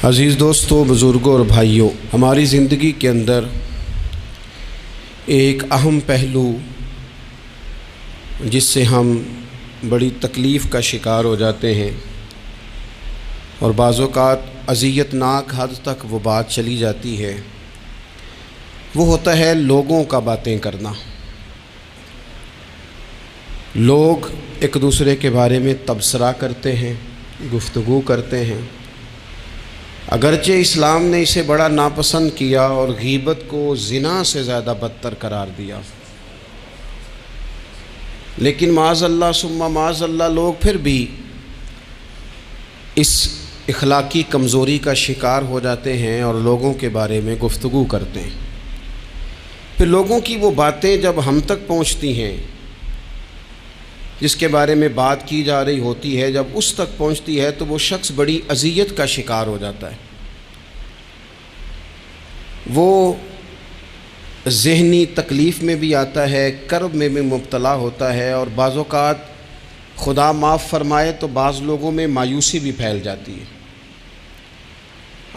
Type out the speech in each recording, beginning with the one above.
عزیز دوستوں، بزرگوں اور بھائیوں، ہماری زندگی کے اندر ایک اہم پہلو جس سے ہم بڑی تکلیف کا شکار ہو جاتے ہیں اور بعض اوقات اذیت ناک حد تک وہ بات چلی جاتی ہے، وہ ہوتا ہے لوگوں کا باتیں کرنا۔ لوگ ایک دوسرے کے بارے میں تبصرہ کرتے ہیں، گفتگو کرتے ہیں۔ اگرچہ اسلام نے اسے بڑا ناپسند کیا اور غیبت کو زنا سے زیادہ بدتر قرار دیا، لیکن معاذ اللہ ثم معاذ اللہ لوگ پھر بھی اس اخلاقی کمزوری کا شکار ہو جاتے ہیں اور لوگوں کے بارے میں گفتگو کرتے ہیں۔ پھر لوگوں کی وہ باتیں جب ہم تک پہنچتی ہیں، جس کے بارے میں بات کی جا رہی ہوتی ہے، جب اس تک پہنچتی ہے تو وہ شخص بڑی اذیت کا شکار ہو جاتا ہے۔ وہ ذہنی تکلیف میں بھی آتا ہے، کرب میں بھی مبتلا ہوتا ہے، اور بعض اوقات خدا معاف فرمائے تو بعض لوگوں میں مایوسی بھی پھیل جاتی ہے۔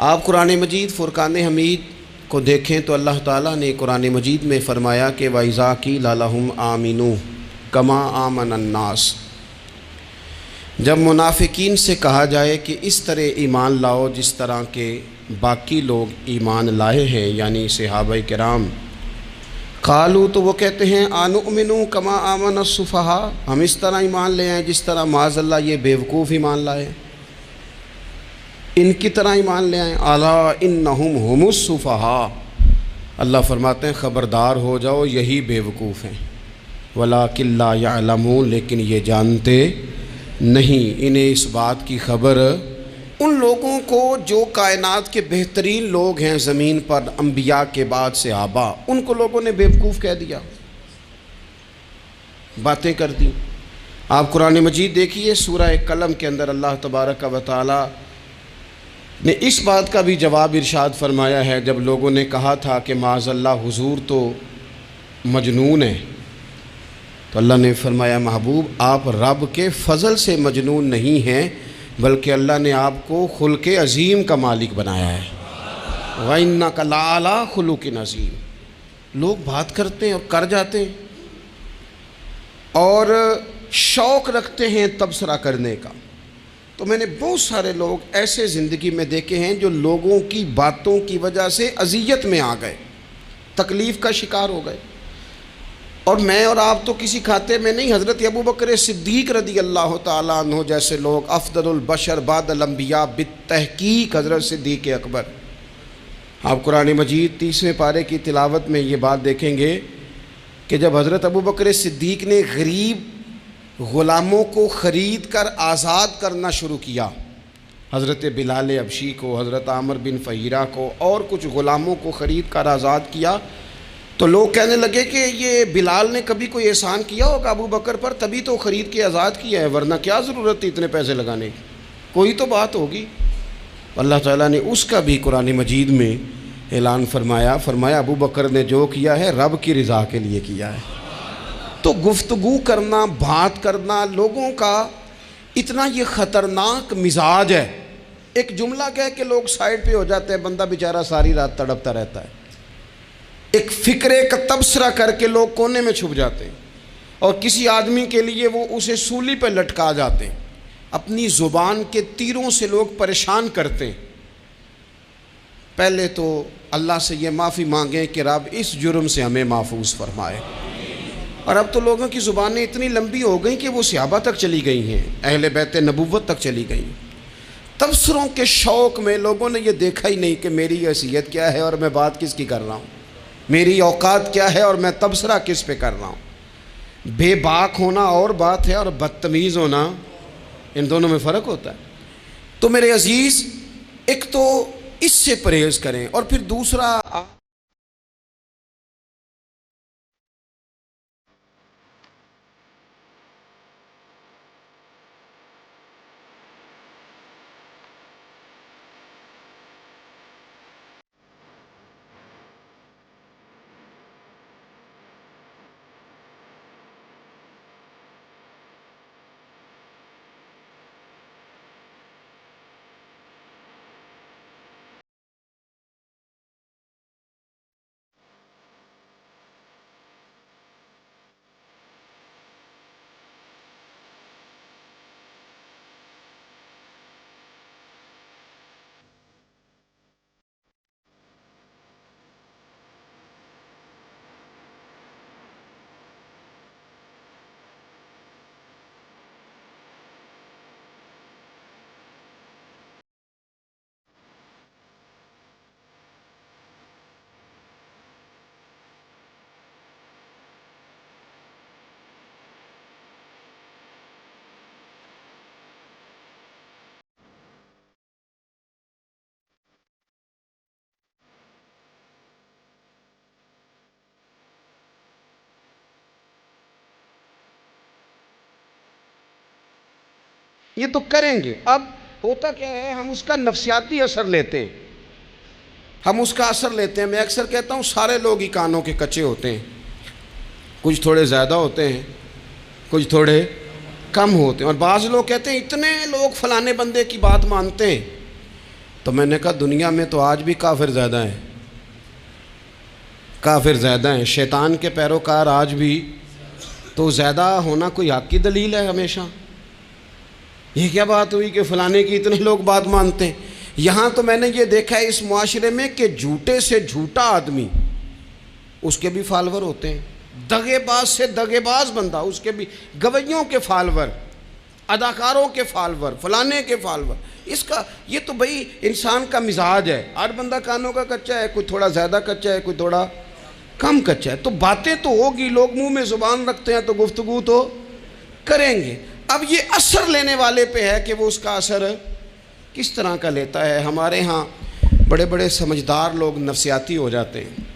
آپ قرآن مجید فرقان حمید کو دیکھیں تو اللہ تعالیٰ نے قرآن مجید میں فرمایا کہ وَإِذَا قِيلَ لَهُمْ آمِنُوا كَمَا آمَنَ النَّاسُ، جب منافقین سے کہا جائے کہ اس طرح ایمان لاؤ جس طرح کے باقی لوگ ایمان لائے ہیں، یعنی صحابہ کرام، قالوا تو وہ کہتے ہیں آنؤمنوا کما آمن السفہاء، ہم اس طرح ایمان لے آئیں جس طرح معاذ اللہ یہ بیوقوف ایمان لائے، ان کی طرح ایمان لے آئیں۔ الا انہم هم السفہاء، اللہ فرماتے ہیں خبردار ہو جاؤ یہی بیوقوف ہیں، ولکن لا یعلمون، لیکن یہ جانتے نہیں، انہیں اس بات کی خبر۔ ان لوگوں کو جو کائنات کے بہترین لوگ ہیں زمین پر، انبیاء کے بعد صحابہ، ان کو لوگوں نے بیوقوف کہہ دیا، باتیں کر دی۔ آپ قرآن مجید دیکھیے سورہ قلم کے اندر اللہ تبارک و تعالی نے اس بات کا بھی جواب ارشاد فرمایا ہے، جب لوگوں نے کہا تھا کہ معاذ اللہ حضور تو مجنون ہیں، تو اللہ نے فرمایا محبوب آپ رب کے فضل سے مجنون نہیں ہیں، بلکہ اللہ نے آپ کو خلق عظیم کا مالک بنایا ہے۔ وَإِنَّكَ لَعَلَىٰ خُلُقٍ عَظِيمٍ، لوگ بات کرتے ہیں اور کر جاتے ہیں اور شوق رکھتے ہیں تبصرہ کرنے کا۔ تو میں نے بہت سارے لوگ ایسے زندگی میں دیکھے ہیں جو لوگوں کی باتوں کی وجہ سے اذیت میں آ گئے، تکلیف کا شکار ہو گئے۔ اور میں اور آپ تو کسی کھاتے میں نہیں، حضرت ابوبکر صدیق رضی اللہ تعالیٰ عنہ جیسے لوگ، افضل البشر بعد الانبیاء بالتحقیق حضرت صدیق اکبر۔ آپ قرآن مجید 30ویں پارے کی تلاوت میں یہ بات دیکھیں گے کہ جب حضرت ابوبکر صدیق نے غریب غلاموں کو خرید کر آزاد کرنا شروع کیا، حضرت بلال حبشی کو، حضرت عامر بن فہیرہ کو اور کچھ غلاموں کو خرید کر آزاد کیا، تو لوگ کہنے لگے کہ یہ بلال نے کبھی کوئی احسان کیا ہوگا ابو بکر پر، تبھی تو خرید کے آزاد کیا ہے، ورنہ کیا ضرورت تھی اتنے پیسے لگانے کی، کوئی تو بات ہوگی۔ اللہ تعالیٰ نے اس کا بھی قرآن مجید میں اعلان فرمایا ابو بکر نے جو کیا ہے رب کی رضا کے لیے کیا ہے۔ تو گفتگو کرنا، بات کرنا، لوگوں کا اتنا یہ خطرناک مزاج ہے، ایک جملہ کہہ کہ لوگ سائڈ پہ ہو جاتے ہیں، بندہ بیچارہ ساری رات تڑپتا رہتا ہے، ایک فکرے کا تبصرہ کر کے لوگ کونے میں چھپ جاتے ہیں، اور کسی آدمی کے لیے وہ اسے سولی پہ لٹکا جاتے ہیں، اپنی زبان کے تیروں سے لوگ پریشان کرتے ہیں۔ پہلے تو اللہ سے یہ معافی مانگیں کہ رب اس جرم سے ہمیں محفوظ فرمائے۔ اور اب تو لوگوں کی زبانیں اتنی لمبی ہو گئیں کہ وہ صحابہ تک چلی گئی ہیں، اہل بیت نبوت تک چلی گئی ہیں۔ تبصروں کے شوق میں لوگوں نے یہ دیکھا ہی نہیں کہ میری حیثیت کیا ہے اور میں بات کس کی کر رہا ہوں، میری اوقات کیا ہے اور میں تبصرہ کس پہ کر رہا ہوں۔ بے باک ہونا اور بات ہے اور بدتمیز ہونا، ان دونوں میں فرق ہوتا ہے۔ تو میرے عزیز، ایک تو اس سے پرہیز کریں، اور پھر دوسرا یہ تو کریں گے۔ اب ہوتا کیا ہے، ہم اس کا نفسیاتی اثر لیتے ہیں، ہم اس کا اثر لیتے ہیں۔ میں اکثر کہتا ہوں سارے لوگ ہی کانوں کے کچے ہوتے ہیں، کچھ تھوڑے زیادہ ہوتے ہیں، کچھ تھوڑے کم ہوتے ہیں، اور بعض لوگ کہتے ہیں اتنے لوگ فلانے بندے کی بات مانتے ہیں۔ تو میں نے کہا دنیا میں تو آج بھی کافر زیادہ ہیں، کافر زیادہ ہیں، شیطان کے پیروکار آج بھی، تو زیادہ ہونا کوئی حق کی دلیل ہے ہمیشہ؟ یہ کیا بات ہوئی کہ فلانے کی اتنے لوگ بات مانتے ہیں؟ یہاں تو میں نے یہ دیکھا ہے اس معاشرے میں کہ جھوٹے سے جھوٹا آدمی، اس کے بھی فالور ہوتے ہیں، دغے باز سے دغے باز بندہ، اس کے بھی گویوں کے فالور، اداکاروں کے فالور، فلانے کے فالور۔ اس کا یہ تو بھئی انسان کا مزاج ہے، ہر بندہ کانوں کا کچا ہے، کوئی تھوڑا زیادہ کچا ہے، کوئی تھوڑا کم کچا ہے، تو باتیں تو ہوگی، لوگ منہ میں زبان رکھتے ہیں تو گفتگو تو کریں گے۔ اب یہ اثر لینے والے پہ ہے کہ وہ اس کا اثر کس طرح کا لیتا ہے۔ ہمارے ہاں بڑے بڑے سمجھدار لوگ نفسیاتی ہو جاتے ہیں،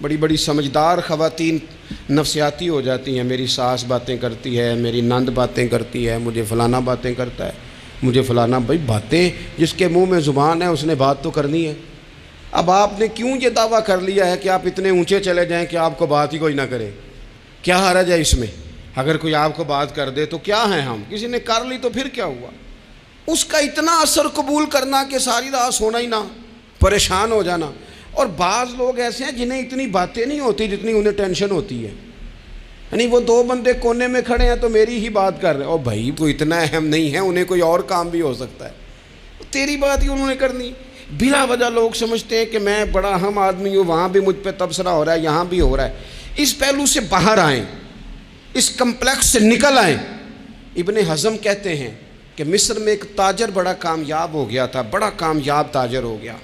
بڑی بڑی سمجھدار خواتین نفسیاتی ہو جاتی ہیں، میری ساس باتیں کرتی ہے، میری نند باتیں کرتی ہے، مجھے فلانا باتیں کرتا ہے، مجھے فلانا۔ بھائی باتیں، جس کے منہ میں زبان ہے اس نے بات تو کرنی ہے۔ اب آپ نے کیوں یہ دعویٰ کر لیا ہے کہ آپ اتنے اونچے چلے جائیں کہ آپ کو بات ہی کوئی نہ کرے؟ کیا حرج ہے اس میں؟ اگر کوئی آپ کو بات کر دے تو کیا ہیں ہم؟ کسی نے کر لی تو پھر کیا ہوا؟ اس کا اتنا اثر قبول کرنا کہ ساری رات سونا ہی نہ، پریشان ہو جانا۔ اور بعض لوگ ایسے ہیں جنہیں اتنی باتیں نہیں ہوتی جتنی انہیں ٹینشن ہوتی ہے، یعنی وہ دو بندے کونے میں کھڑے ہیں تو میری ہی بات کر رہے ہیں، اور بھائی تو اتنا اہم نہیں ہے، انہیں کوئی اور کام بھی ہو سکتا ہے، تیری بات ہی انہوں نے کرنی۔ بلا وجہ لوگ سمجھتے ہیں کہ میں بڑا اہم آدمی ہوں، وہاں بھی مجھ پہ تبصرہ ہو رہا ہے، یہاں بھی ہو رہا ہے۔ اس پہلو سے باہر آئیں، اس کمپلیکس سے نکل آئیں۔ ابن حزم کہتے ہیں کہ مصر میں ایک تاجر بڑا کامیاب ہو گیا تھا، بڑا کامیاب تاجر ہو گیا۔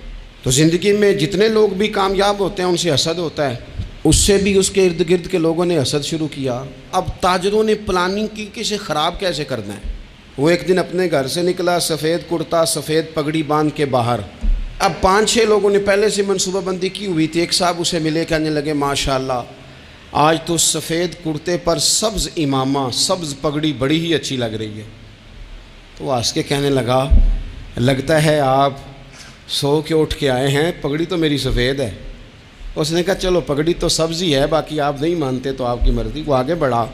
تو زندگی میں جتنے لوگ بھی کامیاب ہوتے ہیں ان سے حسد ہوتا ہے، اس سے بھی اس کے ارد گرد کے لوگوں نے حسد شروع کیا۔ اب تاجروں نے پلاننگ کی کہ اسے خراب کیسے کرنا ہے۔ وہ ایک دن اپنے گھر سے نکلا، سفید کرتا، سفید پگڑی باندھ کے باہر۔ اب 5-6 لوگوں نے پہلے سے منصوبہ بندی کی ہوئی تھی۔ ایک صاحب اسے ملے، کہنے لگے ماشاءاللہ آج تو سفید کرتے پر سبز امامہ، سبز پگڑی بڑی ہی اچھی لگ رہی ہے۔ تو وہ ہنس کے کہنے لگا لگتا ہے آپ سو کے اٹھ کے آئے ہیں، پگڑی تو میری سفید ہے۔ اس نے کہا چلو پگڑی تو سبز ہی ہے، باقی آپ نہیں مانتے تو آپ کی مرضی۔ وہ آگے بڑھا،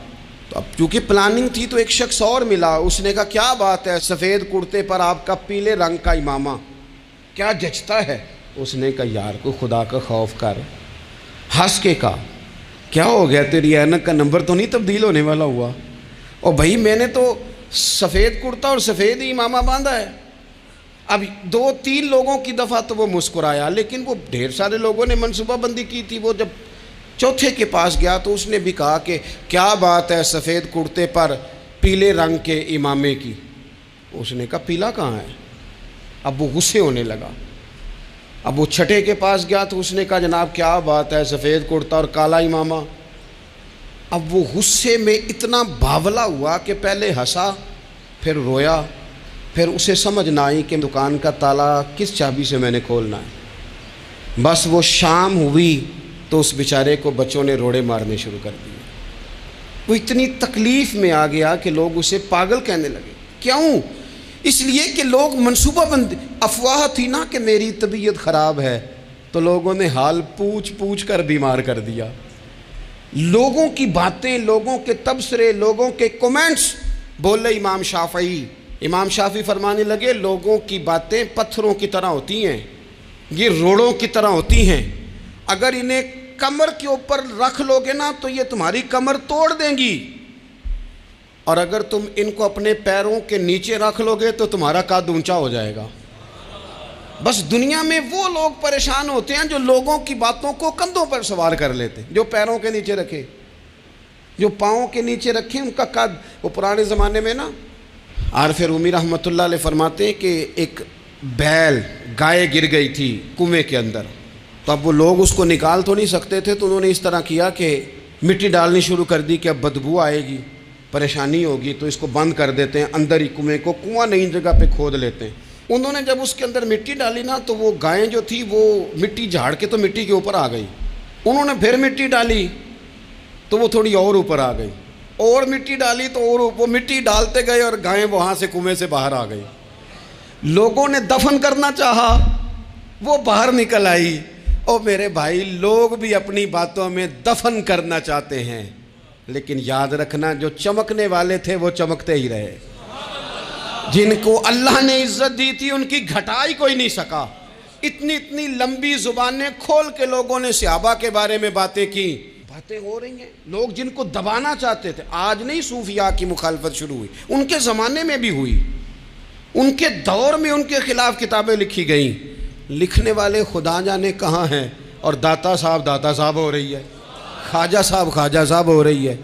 تو اب چونکہ پلاننگ تھی تو ایک شخص اور ملا، اس نے کہا کیا بات ہے، سفید کرتے پر آپ کا پیلے رنگ کا امامہ کیا جچتا ہے۔ اس نے کہا یار کو خدا کا خوف کر، ہنس کے کہا کیا ہو گیا، تیری اینک کا نمبر تو نہیں تبدیل ہونے والا ہوا؟ اور بھائی میں نے تو سفید کرتا اور سفید ہی امامہ باندھا ہے۔ اب 2-3 لوگوں کی دفعہ تو وہ مسکرایا، لیکن وہ ڈھیر سارے لوگوں نے منصوبہ بندی کی تھی۔ وہ جب چوتھے کے پاس گیا تو اس نے بھی کہا کہ کیا بات ہے سفید کرتے پر پیلے رنگ کے امامے کی۔ اس نے کہا پیلا کہاں ہے؟ اب وہ غصے ہونے لگا۔ اب وہ چھٹے کے پاس گیا تو اس نے کہا جناب کیا بات ہے سفید کرتا اور کالا امامہ۔ اب وہ غصے میں اتنا باولا ہوا کہ پہلے ہنسا، پھر رویا، پھر اسے سمجھ نہ آئی کہ دکان کا تالا کس چابی سے میں نے کھولنا ہے۔ بس وہ شام ہوئی تو اس بیچارے کو بچوں نے روڑے مارنے شروع کر دیے۔ وہ اتنی تکلیف میں آ گیا کہ لوگ اسے پاگل کہنے لگے۔ کیوں؟ اس لیے کہ لوگ منصوبہ بندی، افواہ تھی نا کہ میری طبیعت خراب ہے، تو لوگوں نے حال پوچھ پوچھ کر بیمار کر دیا۔ لوگوں کی باتیں، لوگوں کے تبصرے، لوگوں کے کومنٹس بولے امام شافعی۔ امام شافعی فرمانے لگے لوگوں کی باتیں پتھروں کی طرح ہوتی ہیں، یہ روڑوں کی طرح ہوتی ہیں، اگر انہیں کمر کے اوپر رکھ لو گے نا تو یہ تمہاری کمر توڑ دیں گی، اور اگر تم ان کو اپنے پیروں کے نیچے رکھ لو گے تو تمہارا قد اونچا ہو جائے گا۔ بس دنیا میں وہ لوگ پریشان ہوتے ہیں جو لوگوں کی باتوں کو کندھوں پر سوار کر لیتے، جو پیروں کے نیچے رکھے، جو پاؤں کے نیچے رکھے ان کا قد۔ وہ پرانے زمانے میں نا عارف رومی رحمۃ اللہ علیہ فرماتے ہیں کہ ایک بیل گائے گر گئی تھی کنویں کے اندر، تو اب وہ لوگ اس کو نکال تو نہیں سکتے تھے، تو انہوں نے اس طرح کیا کہ مٹی ڈالنی شروع کر دی کہ اب بدبو آئے گی، پریشانی ہوگی، تو اس کو بند کر دیتے ہیں اندر ہی کنویں کو، کنواں نئی جگہ پہ کھود لیتے ہیں۔ انہوں نے جب اس کے اندر مٹی ڈالی نا تو وہ گائیں جو تھی وہ مٹی جھاڑ کے تو مٹی کے اوپر آ گئی، انہوں نے پھر مٹی ڈالی تو وہ تھوڑی اور اوپر آ گئی، اور مٹی ڈالی تو اور وہ مٹی ڈالتے گئے اور گائیں وہاں سے کنویں سے باہر آ گئی. لوگوں نے دفن کرنا چاہا، وہ باہر نکل آئی. اور میرے بھائی، لوگ بھی اپنی باتوں میں دفن کرنا چاہتے ہیں، لیکن یاد رکھنا جو چمکنے والے تھے وہ چمکتے ہی رہے. جن کو اللہ نے عزت دی تھی ان کی گھٹائی کوئی نہیں سکا. اتنی اتنی لمبی زبانیں کھول کے لوگوں نے صحابہ کے بارے میں باتیں کی. باتیں ہو رہی ہیں. لوگ جن کو دبانا چاہتے تھے، آج نہیں صوفیاء کی مخالفت شروع ہوئی، ان کے زمانے میں بھی ہوئی. ان کے دور میں ان کے خلاف کتابیں لکھی گئیں. لکھنے والے خدا جانے کہاں ہیں. اور داتا صاحب ہو رہی ہے، خواجہ صاحب ہو رہی ہے.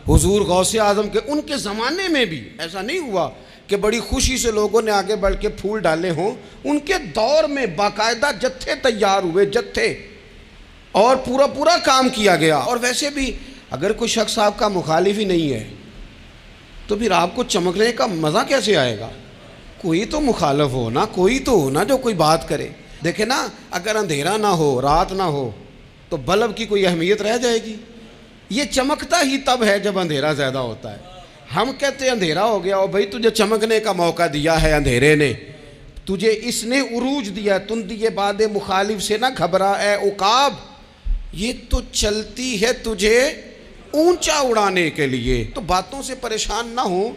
حضور غوث اعظم کے ان کے زمانے میں بھی ایسا نہیں ہوا کہ بڑی خوشی سے لوگوں نے آگے بڑھ کے پھول ڈالے ہوں. ان کے دور میں باقاعدہ جتھے تیار ہوئے، جتھے، اور پورا کام کیا گیا. اور ویسے بھی اگر کوئی شخص آپ کا مخالف ہی نہیں ہے تو پھر آپ کو چمکنے کا مزہ کیسے آئے گا؟ کوئی تو مخالف ہو نا، کوئی تو ہو نا جو کوئی بات کرے. دیکھیں نا، اگر اندھیرا نہ ہو، رات نہ ہو، تو بلب کی کوئی اہمیت رہ جائے گی؟ یہ چمکتا ہی تب ہے جب اندھیرا زیادہ ہوتا ہے. ہم کہتے ہیں اندھیرا ہو گیا، اور بھائی تجھے چمکنے کا موقع دیا ہے اندھیرے نے، تجھے اس نے عروج دیا. تندی باد مخالف سے نہ گھبرا اے عقاب، یہ تو چلتی ہے تجھے اونچا اڑانے کے لیے. تو باتوں سے پریشان نہ ہو.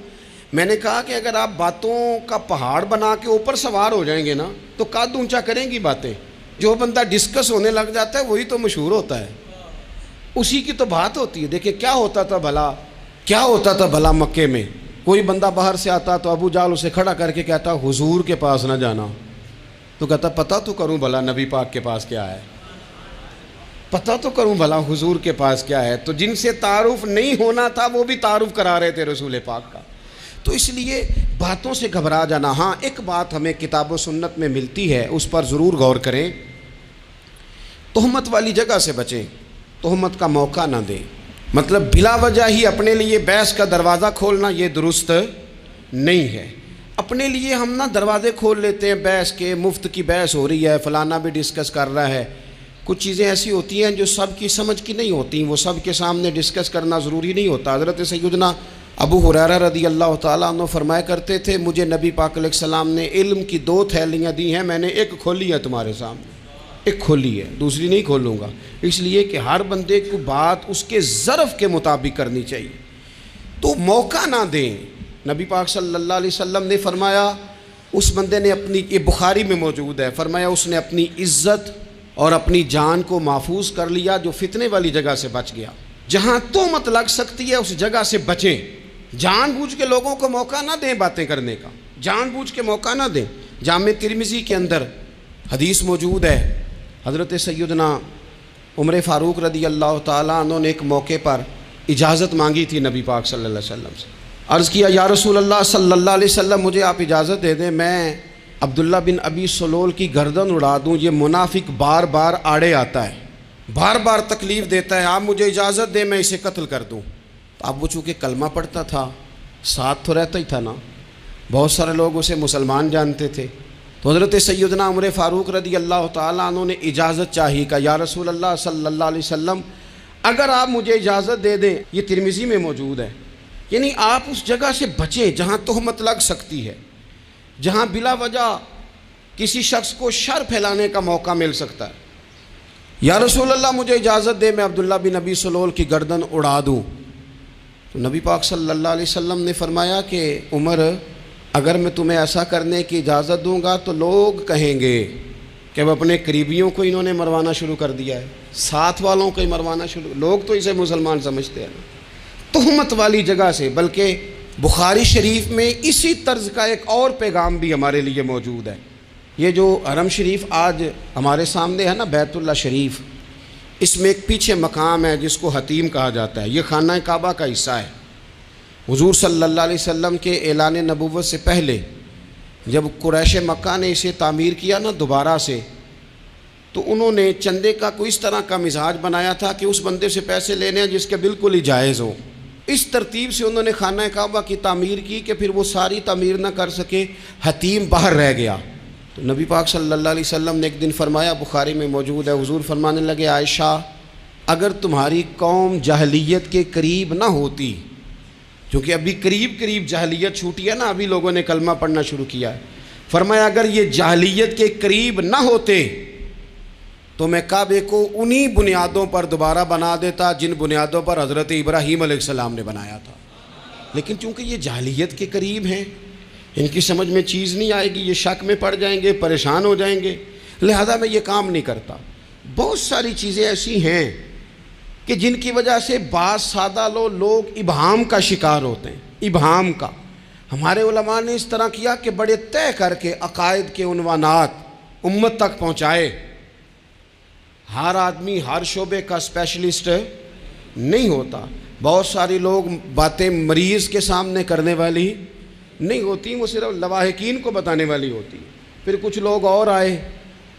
میں نے کہا کہ اگر آپ باتوں کا پہاڑ بنا کے اوپر سوار ہو جائیں گے نا تو قد اونچا کریں گی باتیں. جو بندہ ڈسکس ہونے لگ جاتا ہے وہی تو مشہور ہوتا ہے، اسی کی تو بات ہوتی ہے. دیکھیں کیا ہوتا تھا بھلا مکے میں. کوئی بندہ باہر سے آتا تو ابو جال اسے کھڑا کر کے کہتا حضور کے پاس نہ جانا. تو کہتا پتہ تو کروں بھلا نبی پاک کے پاس کیا ہے، پتہ تو کروں بھلا حضور کے پاس کیا ہے. تو جن سے تعارف نہیں ہونا تھا وہ بھی تعارف کرا رہے تھے رسول پاک کا. تو اس لیے باتوں سے گھبرا جانا. ہاں ایک بات ہمیں کتاب و سنت میں ملتی ہے، اس پر ضرور غور کریں. تہمت والی جگہ سے بچیں، تہمت کا موقع نہ دیں. مطلب بلا وجہ ہی اپنے لیے بحث کا دروازہ کھولنا یہ درست نہیں ہے. اپنے لیے ہم نہ دروازے کھول لیتے ہیں بحث کے، مفت کی بحث ہو رہی ہے، فلانا بھی ڈسکس کر رہا ہے. کچھ چیزیں ایسی ہوتی ہیں جو سب کی سمجھ کی نہیں ہوتی، وہ سب کے سامنے ڈسکس کرنا ضروری نہیں ہوتا. حضرت سیدنا ابو ہریرہ رضی اللہ تعالیٰ عنہ فرمایا کرتے تھے مجھے نبی پاک علیہ السلام نے علم کی 2 تھیلیاں دی ہیں، میں نے ایک کھولی ہے تمہارے سامنے، ایک کھولی ہے، دوسری نہیں کھولوں گا. اس لیے کہ ہر بندے کو بات اس کے ظرف کے مطابق کرنی چاہیے. تو موقع نہ دیں. نبی پاک صلی اللہ علیہ وسلم نے فرمایا اس بندے نے اپنی، یہ بخاری میں موجود ہے، فرمایا اس نے اپنی عزت اور اپنی جان کو محفوظ کر لیا جو فتنے والی جگہ سے بچ گیا. جہاں تہمت لگ سکتی ہے اس جگہ سے بچیں. جان بوجھ کے لوگوں کو موقع نہ دیں باتیں کرنے کا، جان بوجھ کے موقع نہ دیں. جامع ترمذی کے اندر حدیث موجود ہے، حضرت سیدنا عمر فاروق رضی اللہ تعالیٰ عنہ نے ایک موقع پر اجازت مانگی تھی نبی پاک صلی اللہ علیہ وسلم سے. عرض کیا یا رسول اللہ صلی اللہ علیہ وسلم مجھے آپ اجازت دے دیں، میں عبداللہ بن ابی سلول کی گردن اڑا دوں، یہ منافق بار بار آڑے آتا ہے، بار بار تکلیف دیتا ہے، آپ مجھے اجازت دیں میں اسے قتل کر دوں. تو اب وہ چونکہ کلمہ پڑھتا تھا، ساتھ تو رہتا ہی تھا نا، بہت سارے لوگ اسے مسلمان جانتے تھے. تو حضرت سیدنا عمر فاروق رضی اللہ تعالیٰ عنہ نے اجازت چاہی کہ یا رسول اللہ صلی اللہ علیہ وسلم اگر آپ مجھے اجازت دے دیں، یہ ترمذی میں موجود ہے، یعنی آپ اس جگہ سے بچیں جہاں تہمت لگ سکتی ہے، جہاں بلا وجہ کسی شخص کو شر پھیلانے کا موقع مل سکتا ہے. یا رسول اللہ مجھے اجازت دے میں عبداللہ بن ابی سلول کی گردن اڑا دوں. تو نبی پاک صلی اللہ علیہ وسلم نے فرمایا کہ عمر اگر میں تمہیں ایسا کرنے کی اجازت دوں گا تو لوگ کہیں گے کہ اب اپنے قریبیوں کو انہوں نے مروانا شروع کر دیا ہے، ساتھ والوں کو ہی مروانا شروع، لوگ تو اسے مسلمان سمجھتے ہیں. تہمت والی جگہ سے. بلکہ بخاری شریف میں اسی طرز کا ایک اور پیغام بھی ہمارے لیے موجود ہے. یہ جو حرم شریف آج ہمارے سامنے ہے نا، بیت اللہ شریف، اس میں ایک پیچھے مقام ہے جس کو حتیم کہا جاتا ہے. یہ خانہ کعبہ کا حصہ ہے. حضور صلی اللہ علیہ وسلم کے اعلان نبوت سے پہلے جب قریش مکہ نے اسے تعمیر کیا نا دوبارہ سے، تو انہوں نے چندے کا کوئی اس طرح کا مزاج بنایا تھا کہ اس بندے سے پیسے لینے ہیں جس کے بالکل ہی جائز ہو. اس ترتیب سے انہوں نے خانہ کعبہ کی تعمیر کی کہ پھر وہ ساری تعمیر نہ کر سکے، حتیم باہر رہ گیا. تو نبی پاک صلی اللہ علیہ وسلم نے ایک دن فرمایا، بخاری میں موجود ہے، حضور فرمانے لگے عائشہ اگر تمہاری قوم جاہلیت کے قریب نہ ہوتی کیونکہ ابھی قریب قریب جاہلیت چھوٹی ہے نا، ابھی لوگوں نے کلمہ پڑھنا شروع کیا ہے۔ فرمایا اگر یہ جاہلیت کے قریب نہ ہوتے تو میں کعبے کو انہی بنیادوں پر دوبارہ بنا دیتا جن بنیادوں پر حضرت ابراہیم علیہ السلام نے بنایا تھا، لیکن چونکہ یہ جاہلیت کے قریب ہیں، ان کی سمجھ میں چیز نہیں آئے گی، یہ شک میں پڑ جائیں گے، پریشان ہو جائیں گے، لہذا میں یہ کام نہیں کرتا۔ بہت ساری چیزیں ایسی ہیں کہ جن کی وجہ سے بعض سادہ لوگ ابہام کا شکار ہوتے ہیں، ابہام کا۔ ہمارے علماء نے اس طرح کیا کہ بڑے طے کر کے عقائد کے عنوانات امت تک پہنچائے۔ ہر آدمی ہر شعبے کا اسپیشلسٹ نہیں ہوتا، بہت ساری لوگ باتیں مریض کے سامنے کرنے والی نہیں ہوتی، وہ صرف لواحقین کو بتانے والی ہوتی۔ پھر کچھ لوگ اور آئے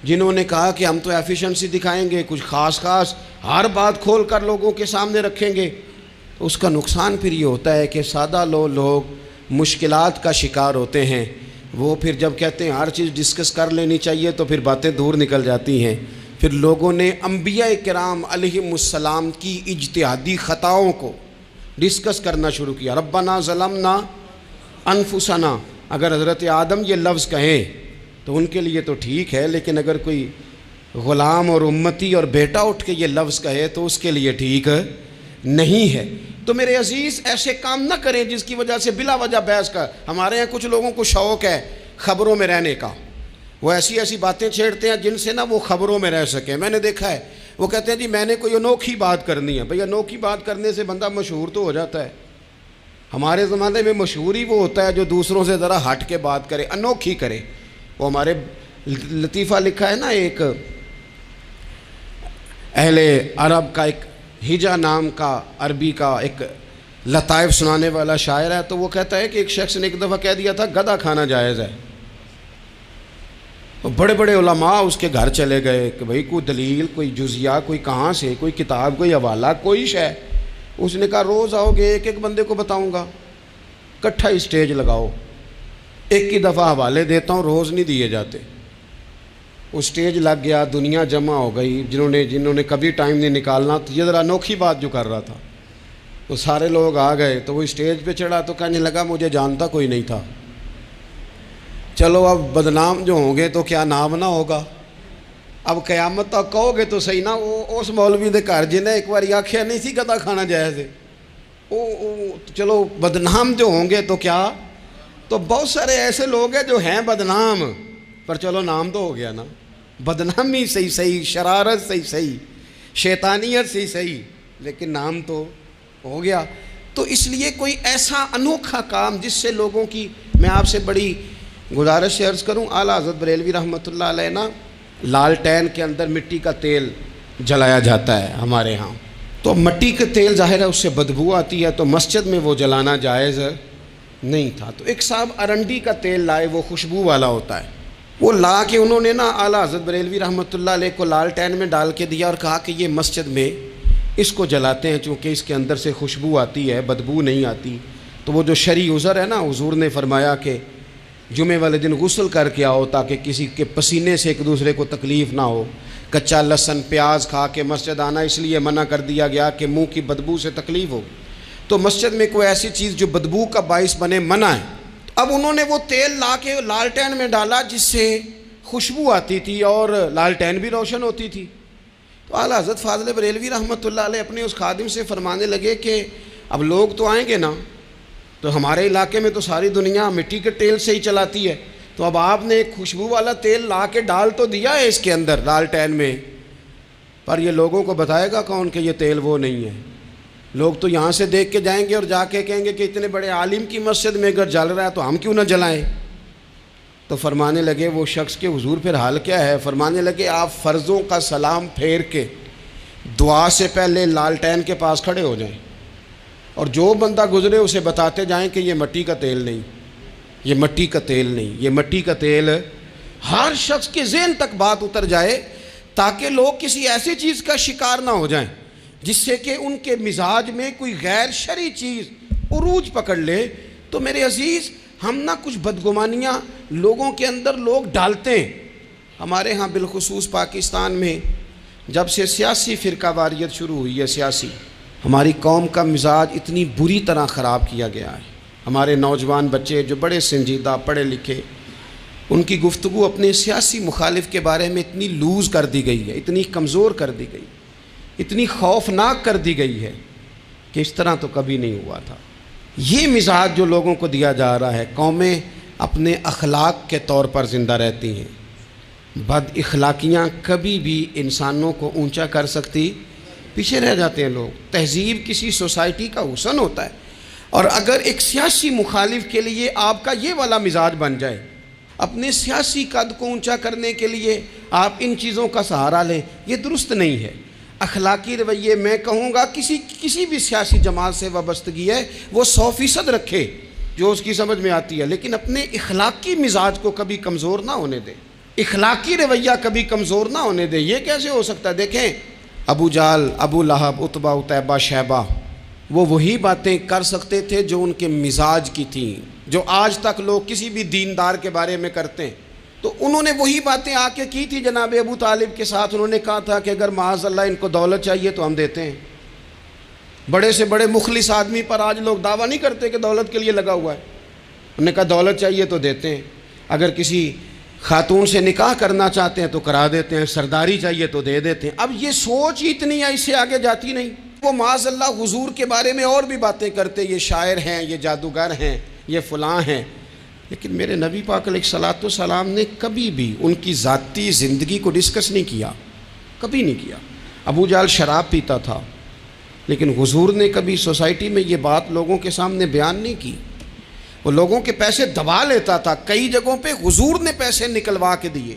جنہوں نے کہا کہ ہم تو ایفیشنسی دکھائیں گے، کچھ خاص ہر بات کھول کر لوگوں کے سامنے رکھیں گے، تو اس کا نقصان پھر یہ ہوتا ہے کہ سادہ لوگ مشکلات کا شکار ہوتے ہیں۔ وہ پھر جب کہتے ہیں ہر چیز ڈسکس کر لینی چاہیے تو پھر باتیں دور نکل جاتی ہیں۔ پھر لوگوں نے انبیاء کرام علیہم السلام کی اجتہادی خطاؤں کو ڈسکس کرنا شروع کیا۔ ربنا ظلمنا انفسنا، اگر حضرت آدم یہ لفظ کہیں تو ان کے لیے تو ٹھیک ہے، لیکن اگر کوئی غلام اور امتی اور بیٹا اٹھ کے یہ لفظ کہے تو اس کے لیے ٹھیک نہیں ہے۔ تو میرے عزیز ایسے کام نہ کریں جس کی وجہ سے بلا وجہ بحث کا۔ ہمارے یہاں کچھ لوگوں کو شوق ہے خبروں میں رہنے کا، وہ ایسی باتیں چھیڑتے ہیں جن سے نا وہ خبروں میں رہ سکیں۔ میں نے دیکھا ہے وہ کہتے ہیں جی میں نے کوئی انوکھی بات کرنی ہے۔ بھئی انوکھی بات کرنے سے بندہ مشہور تو ہو جاتا ہے۔ ہمارے زمانے میں مشہور ہی وہ ہوتا ہے جو دوسروں سے ذرا ہٹ کے بات کرے، انوکھی کرے۔ وہ ہمارے لطیفہ لکھا ہے نا، ایک اہل عرب کا ایک ہجا نام کا عربی کا ایک لطائف سنانے والا شاعر ہے، تو وہ کہتا ہے کہ ایک شخص نے ایک دفعہ کہہ دیا تھا گدھا کھانا جائز ہے۔ بڑے بڑے علماء اس کے گھر چلے گئے کہ بھئی کوئی دلیل، کوئی جزیہ، کوئی کہاں سے، کوئی کتاب، کوئی حوالہ، کوئی شے۔ اس نے کہا روز آؤ گے ایک ایک بندے کو بتاؤں گا، کٹھا اسٹیج لگاؤ، ایک ہی دفعہ حوالے دیتا ہوں، روز نہیں دیے جاتے۔ وہ اسٹیج لگ گیا، دنیا جمع ہو گئی، جنہوں نے کبھی ٹائم نہیں نکالنا، تو یہ ذرا انوکھی بات جو کر رہا تھا، تو سارے لوگ آ گئے۔ تو وہ اسٹیج پہ چڑھا تو کہنے لگا مجھے جانتا کوئی نہیں تھا، چلو اب بدنام جو ہوں گے تو کیا نام نہ ہوگا، اب قیامت تک کہو گے تو صحیح نا۔ وہ اس مولوی دے گھر جنہیں ایک بار آکھیا نہیں سی گدھا کھانا جائز ہے، چلو بدنام جو ہوں گے تو کیا۔ تو بہت سارے ایسے لوگ ہیں جو ہیں بدنام، پر چلو نام تو ہو گیا نا، بدنامی صحیح، شرارت صحیح، شیطانیت صحیح، لیکن نام تو ہو گیا۔ تو اس لیے کوئی ایسا انوکھا کام جس سے لوگوں کی، میں آپ سے بڑی گزارش سے عرض کروں، اعلیٰ حضرت بریلوی رحمۃ اللہ علیہ نا لالٹین کے اندر مٹی کا تیل جلایا جاتا ہے ہمارے ہاں، تو مٹی کا تیل ظاہر ہے اس سے بدبو آتی ہے، تو مسجد میں وہ جلانا جائز نہیں تھا۔ تو ایک صاحب ارنڈی کا تیل لائے، وہ خوشبو والا ہوتا ہے، وہ لا کے انہوں نے نا اعلیٰ حضرت بریلوی رحمۃ اللہ علیہ کو لالٹین میں ڈال کے دیا اور کہا کہ یہ مسجد میں اس کو جلاتے ہیں چونکہ اس کے اندر سے خوشبو آتی ہے، بدبو نہیں آتی۔ تو وہ جو شرعی عذر ہے نا، حضور نے فرمایا کہ جمعے والے دن غسل کر کے آؤ تاکہ کسی کے پسینے سے ایک دوسرے کو تکلیف نہ ہو۔ کچا لہسن پیاز کھا کے مسجد آنا اس لیے منع کر دیا گیا کہ منہ کی بدبو سے تکلیف ہو، تو مسجد میں کوئی ایسی چیز جو بدبو کا باعث بنے منع ہے۔ اب انہوں نے وہ تیل لا کے لالٹین میں ڈالا جس سے خوشبو آتی تھی اور لالٹین بھی روشن ہوتی تھی۔ تو اعلیٰ حضرت فاضل بریلوی رحمۃ اللہ علیہ اپنے اس خادم سے فرمانے لگے کہ اب لوگ تو آئیں گے نا، تو ہمارے علاقے میں تو ساری دنیا مٹی کے تیل سے ہی چلاتی ہے، تو اب آپ نے ایک خوشبو والا تیل لا کے ڈال تو دیا ہے اس کے اندر لالٹین میں، پر یہ لوگوں کو بتائے گا کون کہ یہ تیل وہ نہیں ہے؟ لوگ تو یہاں سے دیکھ کے جائیں گے اور جا کے کہیں گے کہ اتنے بڑے عالم کی مسجد میں اگر جل رہا ہے تو ہم کیوں نہ جلائیں۔ تو فرمانے لگے وہ شخص کے حضور پھر حال کیا ہے؟ فرمانے لگے آپ فرضوں کا سلام پھیر کے دعا سے پہلے لالٹین کے پاس کھڑے ہو جائیں اور جو بندہ گزرے اسے بتاتے جائیں کہ یہ مٹی کا تیل نہیں، یہ مٹی کا تیل نہیں، یہ مٹی کا تیل۔ ہر شخص کے ذہن تک بات اتر جائے تاکہ لوگ کسی ایسی چیز کا شکار نہ ہو جائیں جس سے کہ ان کے مزاج میں کوئی غیر شرعی چیز عروج پکڑ لے۔ تو میرے عزیز ہم نہ کچھ بدگمانیاں لوگوں کے اندر لوگ ڈالتے ہیں۔ ہمارے ہاں بالخصوص پاکستان میں جب سے سیاسی فرقہ واریت شروع ہوئی ہے، سیاسی ہماری قوم کا مزاج اتنی بری طرح خراب کیا گیا ہے. ہمارے نوجوان بچے جو بڑے سنجیدہ پڑھے لکھے، ان کی گفتگو اپنے سیاسی مخالف کے بارے میں اتنی لوز کر دی گئی ہے، اتنی کمزور کر دی گئی، اتنی خوفناک کر دی گئی ہے کہ اس طرح تو کبھی نہیں ہوا تھا. یہ مزاج جو لوگوں کو دیا جا رہا ہے، قومیں اپنے اخلاق کے طور پر زندہ رہتی ہیں. بد اخلاقیاں کبھی بھی انسانوں کو اونچا کر سکتی، پیچھے رہ جاتے ہیں لوگ. تہذیب کسی سوسائٹی کا حسن ہوتا ہے، اور اگر ایک سیاسی مخالف کے لیے آپ کا یہ والا مزاج بن جائے، اپنے سیاسی قد کو اونچا کرنے کے لیے آپ ان چیزوں کا سہارا لیں، یہ درست نہیں ہے. اخلاقی رویے میں کہوں گا کسی بھی سیاسی جماعت سے وابستگی ہے وہ 100% رکھے جو اس کی سمجھ میں آتی ہے، لیکن اپنے اخلاقی مزاج کو کبھی کمزور نہ ہونے دے، اخلاقی رویہ کبھی کمزور نہ ہونے دے. یہ کیسے ہو سکتا ہے؟ دیکھیں، ابو جہل، ابو لہب، عتبہ، عتیبہ، شیبہ، وہ وہی باتیں کر سکتے تھے جو ان کے مزاج کی تھیں، جو آج تک لوگ کسی بھی دیندار کے بارے میں کرتے ہیں. تو انہوں نے وہی باتیں آ کے کی تھی جناب ابو طالب کے ساتھ. انہوں نے کہا تھا کہ اگر معاذ اللہ ان کو دولت چاہیے تو ہم دیتے ہیں. بڑے سے بڑے مخلص آدمی پر آج لوگ دعویٰ نہیں کرتے کہ دولت کے لیے لگا ہوا ہے. انہوں نے کہا دولت چاہیے تو دیتے ہیں، اگر کسی خاتون سے نکاح کرنا چاہتے ہیں تو کرا دیتے ہیں، سرداری چاہیے تو دے دیتے ہیں. اب یہ سوچ ہی اتنی ہے، اس سے آگے جاتی نہیں. وہ معاذ اللہ حضور کے بارے میں اور بھی باتیں کرتے، یہ شاعر ہیں، یہ جادوگر ہیں، یہ فلاں ہیں. لیکن میرے نبی پاک علیہ الصلوۃ والسلام نے کبھی بھی ان کی ذاتی زندگی کو ڈسکس نہیں کیا، کبھی نہیں کیا. ابو جہل شراب پیتا تھا، لیکن حضور نے کبھی سوسائٹی میں یہ بات لوگوں کے سامنے بیان نہیں کی. وہ لوگوں کے پیسے دبا لیتا تھا، کئی جگہوں پہ حضور نے پیسے نکلوا کے دیے،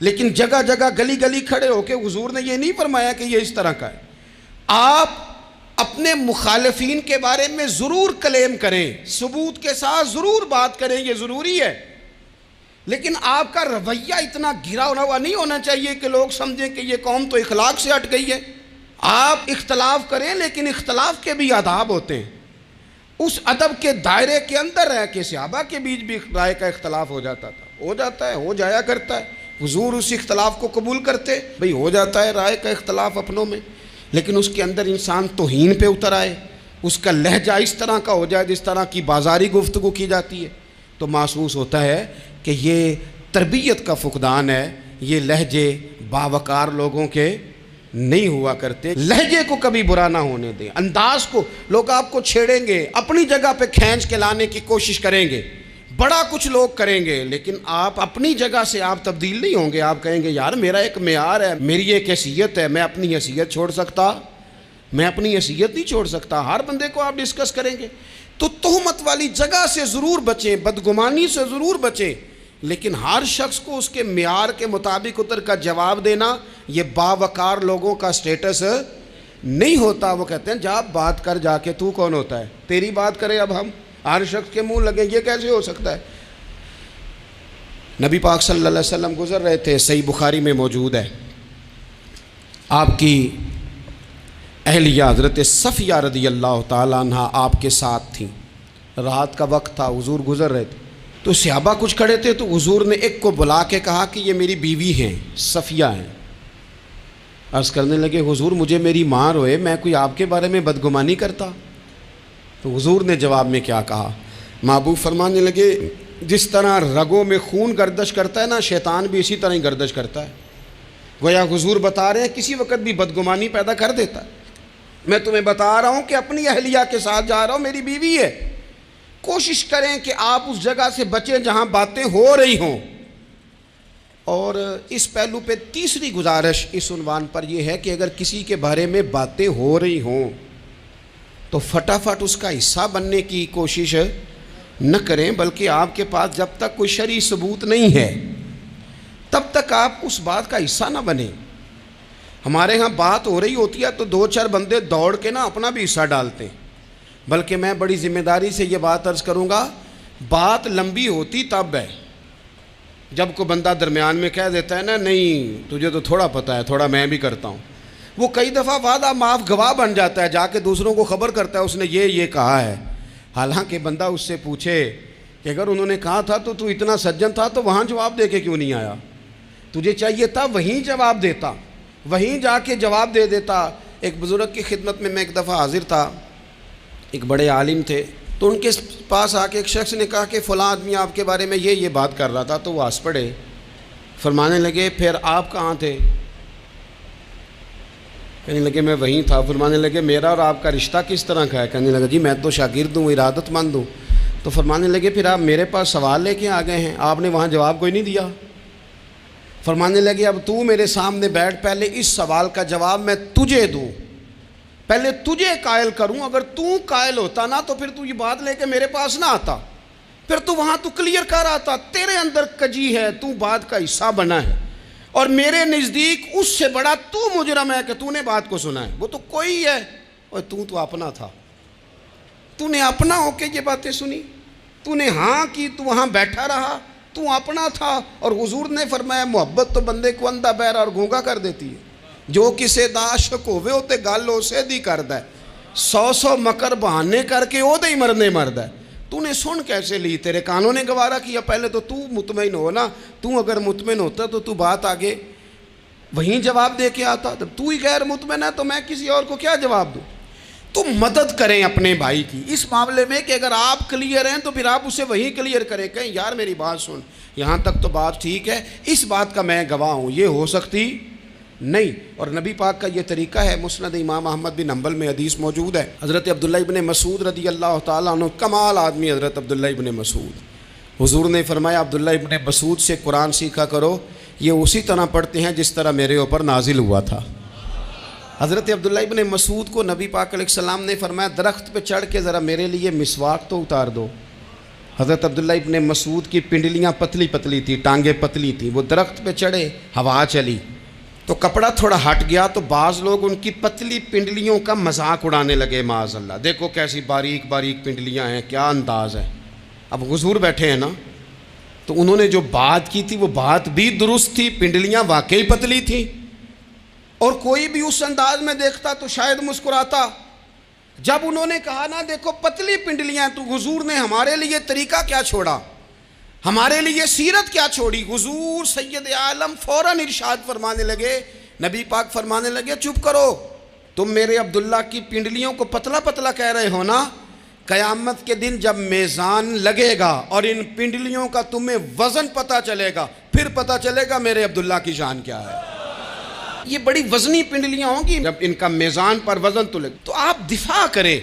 لیکن جگہ جگہ گلی گلی کھڑے ہو کے حضور نے یہ نہیں فرمایا کہ یہ اس طرح کا ہے. آپ اپنے مخالفین کے بارے میں ضرور کلیم کریں، ثبوت کے ساتھ ضرور بات کریں، یہ ضروری ہے، لیکن آپ کا رویہ اتنا گھرا ہوا نہیں ہونا چاہیے کہ لوگ سمجھیں کہ یہ قوم تو اخلاق سے ہٹ گئی ہے. آپ اختلاف کریں، لیکن اختلاف کے بھی آداب ہوتے ہیں. اس ادب کے دائرے کے اندر رہ کے صحابہ کے بیچ بھی رائے کا اختلاف ہو جاتا تھا، ہو جاتا ہے، ہو جایا کرتا ہے. حضور اس اختلاف کو قبول کرتے، بھئی ہو جاتا ہے رائے کا اختلاف اپنوں میں، لیکن اس کے اندر انسان توہین پہ اتر آئے، اس کا لہجہ اس طرح کا ہو جائے جس طرح کی بازاری گفتگو کی جاتی ہے، تو محسوس ہوتا ہے کہ یہ تربیت کا فقدان ہے. یہ لہجے باوقار لوگوں کے نہیں ہوا کرتے. لہجے کو کبھی برا نہ ہونے دیں، انداز کو. لوگ آپ کو چھیڑیں گے، اپنی جگہ پہ کھینچ کے لانے کی کوشش کریں گے، بڑا کچھ لوگ کریں گے، لیکن آپ اپنی جگہ سے آپ تبدیل نہیں ہوں گے. آپ کہیں گے یار میرا ایک معیار ہے، میری ایک حیثیت ہے، میں اپنی حیثیت چھوڑ سکتا؟ میں اپنی حیثیت نہیں چھوڑ سکتا. ہر بندے کو آپ ڈسکس کریں گے. تو تہمت والی جگہ سے ضرور بچیں، بدگمانی سے ضرور بچیں، لیکن ہر شخص کو اس کے معیار کے مطابق اتر کا جواب دینا یہ باوقار لوگوں کا سٹیٹس نہیں ہوتا. وہ کہتے ہیں جا بات کر، جا کے تو کون ہوتا ہے تیری بات کرے، اب ہم ہر شخص کے منہ لگیں، یہ کیسے ہو سکتا ہے؟ نبی پاک صلی اللہ علیہ وسلم گزر رہے تھے، صحیح بخاری میں موجود ہے. آپ کی اہلیہ حضرت صفیہ رضی اللہ تعالیٰ عنہ آپ کے ساتھ تھیں. رات کا وقت تھا، حضور گزر رہے تھے، تو صحابہ کچھ کھڑے تھے، تو حضور نے ایک کو بلا کے کہا کہ یہ میری بیوی ہیں، صفیہ ہیں. عرض کرنے لگے حضور مجھے میری ماں روئے، میں کوئی آپ کے بارے میں بدگمانی کرتا؟ تو حضور نے جواب میں کیا کہا؟ محبوب فرمانے لگے جس طرح رگوں میں خون گردش کرتا ہے نا، شیطان بھی اسی طرح ہی گردش کرتا ہے. گویا حضور بتا رہے ہیں کسی وقت بھی بدگمانی پیدا کر دیتا ہے. میں تمہیں بتا رہا ہوں کہ اپنی اہلیہ کے ساتھ جا رہا ہوں، میری بیوی ہے. کوشش کریں کہ آپ اس جگہ سے بچیں جہاں باتیں ہو رہی ہوں. اور اس پہلو پہ تیسری گزارش اس عنوان پر یہ ہے کہ اگر کسی کے بارے میں باتیں ہو رہی ہوں تو فٹافٹ اس کا حصہ بننے کی کوشش نہ کریں، بلکہ آپ کے پاس جب تک کوئی شرعی ثبوت نہیں ہے تب تک آپ اس بات کا حصہ نہ بنیں. ہمارے ہاں بات ہو رہی ہوتی ہے تو دو چار بندے دوڑ کے نا اپنا بھی حصہ ڈالتے ہیں، بلکہ میں بڑی ذمہ داری سے یہ بات عرض کروں گا، بات لمبی ہوتی تب ہے جب کوئی بندہ درمیان میں کہہ دیتا ہے نا نہیں تجھے تو تھوڑا پتہ ہے، تھوڑا میں بھی کرتا ہوں. وہ کئی دفعہ وعدہ معاف گواہ بن جاتا ہے، جا کے دوسروں کو خبر کرتا ہے اس نے یہ کہا ہے. حالانکہ بندہ اس سے پوچھے کہ اگر انہوں نے کہا تھا تو اتنا سجن تھا تو وہاں جواب دے کے کیوں نہیں آیا؟ تجھے چاہیے تھا وہیں جواب دیتا، وہیں جا کے جواب دے دیتا. ایک بزرگ کی خدمت میں ایک دفعہ حاضر تھا، ایک بڑے عالم تھے، تو ان کے پاس آ کے ایک شخص نے کہا کہ فلاں آدمی آپ کے بارے میں یہ بات کر رہا تھا، تو وہ ہنس پڑے، فرمانے لگے پھر آپ کہاں تھے؟ کہنے لگے میں وہیں تھا۔ فرمانے لگے میرا اور آپ کا رشتہ کس طرح کا ہے؟ کہنے لگا جی میں تو شاگرد ہوں، ارادت مند ہوں۔ تو فرمانے لگے پھر آپ میرے پاس سوال لے کے آ گئے ہیں، آپ نے وہاں جواب کوئی نہیں دیا۔ فرمانے لگے اب تو میرے سامنے بیٹھ، پہلے اس سوال کا جواب میں تجھے دوں، پہلے تجھے قائل کروں، اگر تو قائل ہوتا نا تو پھر تو یہ بات لے کے میرے پاس نہ آتا، پھر تو وہاں تو کلیئر کر آتا، تیرے اندر کجی ہے، تو بات کا حصہ بنا ہے، اور میرے نزدیک اس سے بڑا تو مجرم ہے کہ تو نے بات کو سنا ہے، وہ تو کوئی ہے، اور تو اپنا تھا، تو نے اپنا ہو کے یہ باتیں سنی، تو نے ہاں کی، تو وہاں بیٹھا رہا، تو اپنا تھا۔ اور حضور نے فرمایا محبت تو بندے کو اندھا بہرا اور گونگا کر دیتی ہے، جو کسے دا عاشق ہوئے ہوتے گل اسے دی کردا ہے، 100 مکر بہانے کر کے او دے ہی مرنے مردا ہے۔ تو نے سن کیسے لی؟ تیرے کانوں نے گوارا کیا؟ پہلے تو مطمئن ہو نا، تو اگر مطمئن ہوتا تو بات آگے وہیں جواب دے کے آتا، جب تو ہی غیر مطمئن ہے تو میں کسی اور کو کیا جواب دوں؟ تو مدد کریں اپنے بھائی کی اس معاملے میں کہ اگر آپ کلیئر ہیں تو پھر آپ اسے وہیں کلیئر کریں، کہیں یار میری بات سن، یہاں تک تو بات ٹھیک ہے، اس بات کا میں گواہ ہوں، یہ ہو سکتی نہیں۔ اور نبی پاک کا یہ طریقہ ہے، مسند امام احمد بن حنبل میں حدیث موجود ہے، حضرت عبداللہ ابن مسعود رضی اللہ تعالیٰ عنہ، کمال آدمی حضرت عبداللہ ابن مسعود، حضور نے فرمایا عبداللہ ابن مسعود سے قرآن سیکھا کرو، یہ اسی طرح پڑھتے ہیں جس طرح میرے اوپر نازل ہوا تھا۔ حضرت عبداللہ ابن مسعود کو نبی پاک علیہ السلام نے فرمایا درخت پہ چڑھ کے ذرا میرے لیے مسواک تو اتار دو۔ حضرت عبداللہ ابن مسعود کی پنڈلیاں پتلی پتلی تھی، ٹانگیں پتلی تھی، وہ درخت پہ چڑھے، ہوا چلی تو کپڑا تھوڑا ہٹ گیا، تو بعض لوگ ان کی پتلی پنڈلیوں کا مذاق اڑانے لگے، معاذ اللہ، دیکھو کیسی باریک باریک پنڈلیاں ہیں، کیا انداز ہے۔ اب حضور بیٹھے ہیں نا، تو انہوں نے جو بات کی تھی وہ بات بھی درست تھی، پنڈلیاں واقعی پتلی تھیں، اور کوئی بھی اس انداز میں دیکھتا تو شاید مسکراتا۔ جب انہوں نے کہا نا دیکھو پتلی پنڈلیاں، تو حضور نے ہمارے لیے طریقہ کیا چھوڑا، ہمارے لیے سیرت کیا چھوڑی؟ حضور سید عالم فوراً ارشاد فرمانے لگے، نبی پاک فرمانے لگے چپ کرو، تم میرے عبداللہ کی پنڈلیوں کو پتلا پتلا کہہ رہے ہو نا، قیامت کے دن جب میزان لگے گا اور ان پنڈلیوں کا تمہیں وزن پتہ چلے گا، پھر پتہ چلے گا میرے عبداللہ کی شان کیا ہے۔ یہ بڑی وزنی پنڈلیاں ہوں گی، جب ان کا میزان پر وزن تو لگے تو آپ دفاع کریں۔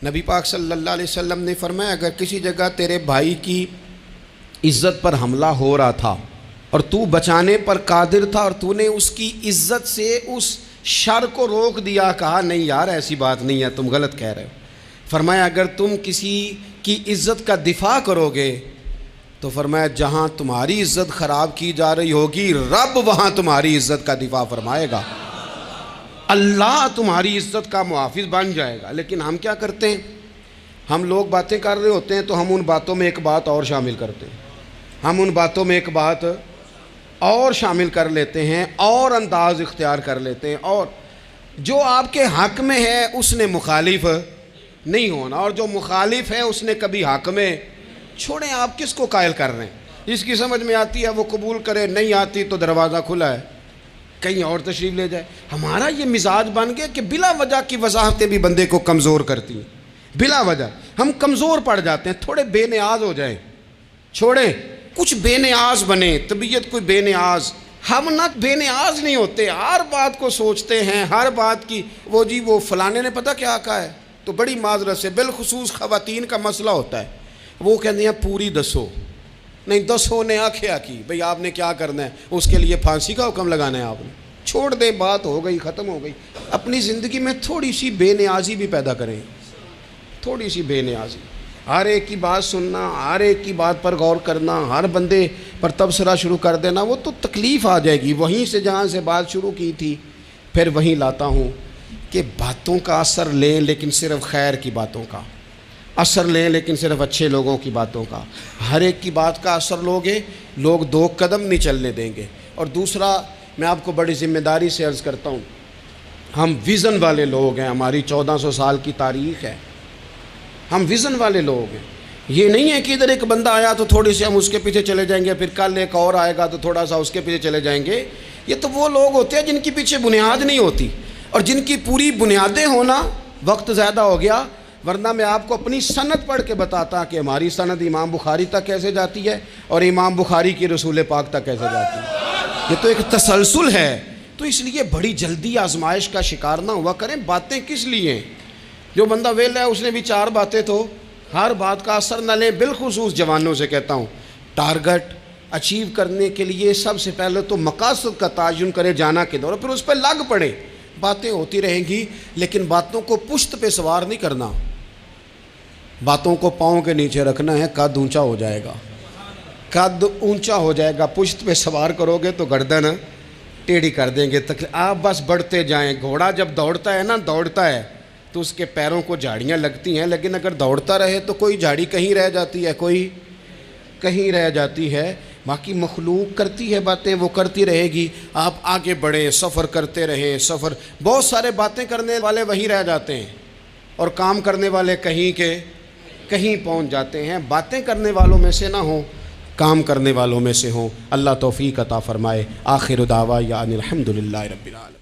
نبی پاک صلی اللہ علیہ وسلم نے فرمایا اگر کسی جگہ تیرے بھائی کی عزت پر حملہ ہو رہا تھا اور تو بچانے پر قادر تھا، اور تو نے اس کی عزت سے اس شر کو روک دیا، کہا نہیں یار ایسی بات نہیں ہے، تم غلط کہہ رہے ہو، فرمایا اگر تم کسی کی عزت کا دفاع کرو گے تو فرمایا جہاں تمہاری عزت خراب کی جا رہی ہوگی رب وہاں تمہاری عزت کا دفاع فرمائے گا، اللہ تمہاری عزت کا محافظ بن جائے گا۔ لیکن ہم کیا کرتے ہیں، ہم لوگ باتیں کر رہے ہوتے ہیں تو ہم ان باتوں میں ایک بات اور شامل کرتے ہیں، ہم ان باتوں میں ایک بات اور شامل کر لیتے ہیں، اور انداز اختیار کر لیتے ہیں، اور جو آپ کے حق میں ہے اس نے مخالف نہیں ہونا، اور جو مخالف ہے اس نے کبھی حق میں چھوڑیں، آپ کس کو قائل کر رہے ہیں؟ جس کی سمجھ میں آتی ہے وہ قبول کرے، نہیں آتی تو دروازہ کھلا ہے، کہیں اور تشریف لے جائے۔ ہمارا یہ مزاج بن گیا کہ بلا وجہ کی وضاحتیں بھی بندے کو کمزور کرتی ہیں، بلا وجہ ہم کمزور پڑ جاتے ہیں، تھوڑے بے نیاز ہو جائیں، چھوڑیں کچھ بے نیاز بنے، طبیعت کوئی بے نیاز، ہم نہ بے نیاز نہیں ہوتے، ہر بات کو سوچتے ہیں، ہر بات کی وہ جی وہ فلانے نے پتہ کیا کہا ہے، تو بڑی معذرت سے بالخصوص خواتین کا مسئلہ ہوتا ہے، وہ کہتے ہیں پوری دسو، نہیں دسو نے آکھیا کی، بھئی آپ نے کیا کرنا ہے، اس کے لیے پھانسی کا حکم لگانا ہے، آپ نے چھوڑ دیں، بات ہو گئی ختم ہو گئی۔ اپنی زندگی میں تھوڑی سی بے نیازی بھی پیدا کریں، تھوڑی سی بے نیازی، ہر ایک کی بات سننا، ہر ایک کی بات پر غور کرنا، ہر بندے پر تبصرہ شروع کر دینا، وہ تو تکلیف آ جائے گی۔ وہیں سے جہاں سے بات شروع کی تھی پھر وہیں لاتا ہوں کہ باتوں کا اثر لیں لیکن صرف خیر کی باتوں کا اثر لیں، لیکن صرف اچھے لوگوں کی باتوں کا، ہر ایک کی بات کا اثر لوگے لوگ دو قدم نہیں چلنے دیں گے۔ اور دوسرا میں آپ کو بڑی ذمہ داری سے عرض کرتا ہوں، ہم ویژن والے لوگ ہیں، ہماری 1400 سال کی تاریخ ہے، ہم ویژن والے لوگ ہیں، یہ نہیں ہے کہ ادھر ایک بندہ آیا تو تھوڑی سی ہم اس کے پیچھے چلے جائیں گے، پھر کل ایک اور آئے گا تو تھوڑا سا اس کے پیچھے چلے جائیں گے۔ یہ تو وہ لوگ ہوتے ہیں جن کے پیچھے بنیاد نہیں ہوتی۔ اور جن کی پوری بنیادیں ہونا، وقت زیادہ ہو گیا ورنہ میں آپ کو اپنی سند پڑھ کے بتاتا کہ ہماری سند امام بخاری تک کیسے جاتی ہے اور امام بخاری کی رسول پاک تک کیسے جاتی ہے۔ یہ تو ایک تسلسل ہے۔ تو اس لیے بڑی جلدی آزمائش کا شکار نہ ہوا کریں۔ باتیں کس لیے ہیں؟ جو بندہ ویلا ہے اس نے بھی 4 باتیں تو ہر بات کا اثر نہ لیں۔ بالخصوص جوانوں سے کہتا ہوں، ٹارگٹ اچیو کرنے کے لیے سب سے پہلے تو مقاصد کا تعین کرے، جانا کدھر، اور پھر اس پہ لگ پڑے۔ باتیں ہوتی رہیں گی لیکن باتوں کو پشت پہ سوار نہیں کرنا، باتوں کو پاؤں کے نیچے رکھنا ہے، قد اونچا ہو جائے گا، قد اونچا ہو جائے گا۔ پشت پہ سوار کرو گے تو گردن ٹیڑھی کر دیں گے۔ آپ بس بڑھتے جائیں۔ گھوڑا جب دوڑتا ہے نا، دوڑتا ہے تو اس کے پیروں کو جھاڑیاں لگتی ہیں، لیکن اگر دوڑتا رہے تو کوئی جھاڑی کہیں رہ جاتی ہے، کوئی کہیں رہ جاتی ہے۔ باقی مخلوق کرتی ہے باتیں، وہ کرتی رہے گی۔ آپ آگے بڑھیں، سفر کرتے رہیں۔ سفر بہت سارے باتیں کرنے والے وہیں رہ جاتے ہیں اور کام کرنے والے کہیں کے کہیں پہنچ جاتے ہیں۔ باتیں کرنے والوں میں سے نہ ہوں، کام کرنے والوں میں سے ہوں۔ اللہ توفیق عطا فرمائے۔ آخر دعوانا الحمدللہ رب العالمین۔